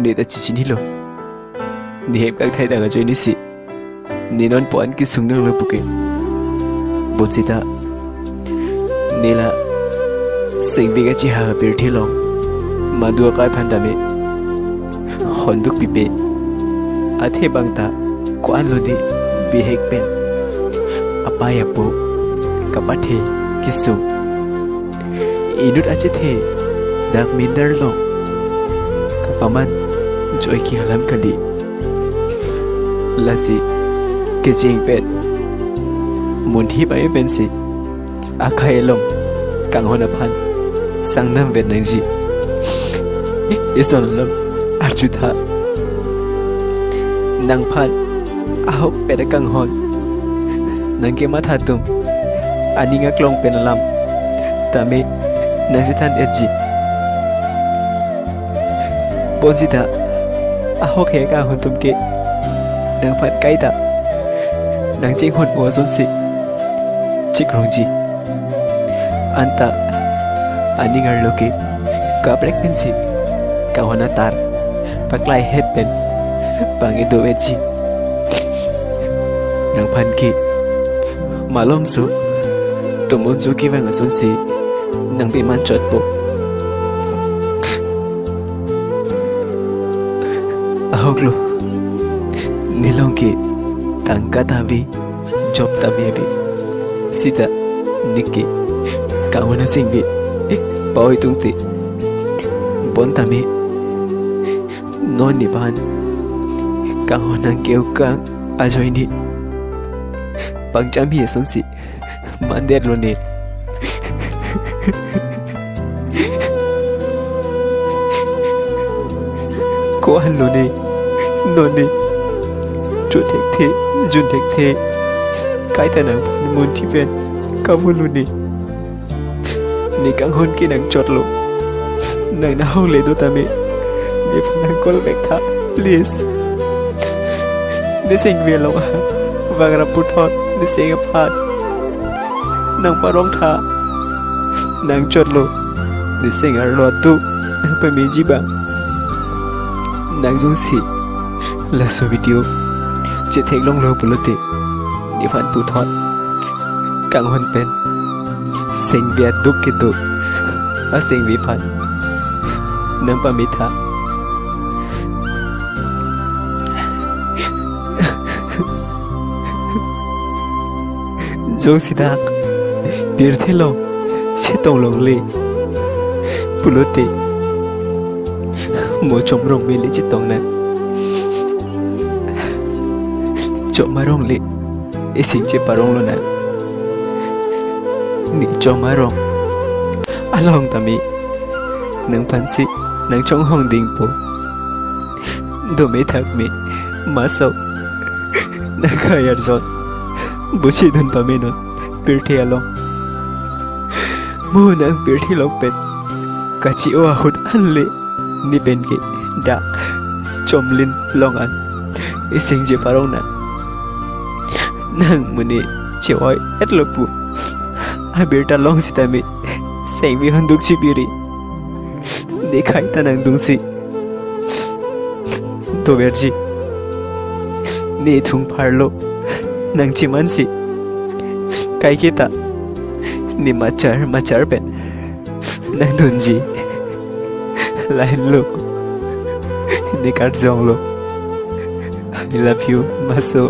ni ta chichini lo ni hep kak thai danga joini si ni non poan ki sungnang lo puke bojita nila sengvega chi ha pirthi long madua kai phandame honduk pipe athe bangta kwan lo di bihek pen apaya po kapathe kisum inut ache the dak minder lo kapaman joy ki halam kali lasi kejing pen mun hi bai pen si akai long kang hona phan sangnam ven nang ji ison lam arjutha nang phan ahok peda kang hon nang ke matha tum aninga klong penalam tame najithan eji bonjita ahok he ka hon tum ke nang phat kai ta nang ching hon o son si chikrongji anta aningar loke ka pregnancy ka hona tar paklai het pen pangi do eji nang phan ki malom su tumon su ki wang son si nang bi man chot po ahoklo nilong ki tangka tabi job tabi bi sita nikki kauna singbi pawai tungti bon tami non ni ban kahona keu kang ajoini pangchami son si mander lo ne ko han lo ne no ne chu thek the jun thek the kai ta nang mun thi pen ka mun lo ne ni kang hon ki nang chot lo nang na hong le do ta me ni nang kol bek tha please ni sing ve lo vang put thot ni sing phat nang parong tha nang chot lo ni sing ar lo tu pa me ji ba nang jung si la so video che thek long lo pulote ni phan pu thot kang hon pen sing bia duk ke tu a sing vi phan nang pa mi tha jong sidak bir thelo che tong long le pulote mo chom rong me le chi tong na chom marong le e sing che parong lo na ni chom marong along tami nang phan si nang chong hong ding po do me thak me ma so na khayar jon busi dun pa me non pirthi along mo nang pirthi long pet kachi o hut anle ni ben ke da chomlin long an ising je parong na nang mune chewai etlo pu a berta long sitame sing vi handuk chi biri dekhai ta nang dung si to verji ni thung pharlo nang chi man si kai kita ni machar pen nang dunji lain lo ni kat jong lo I love you maso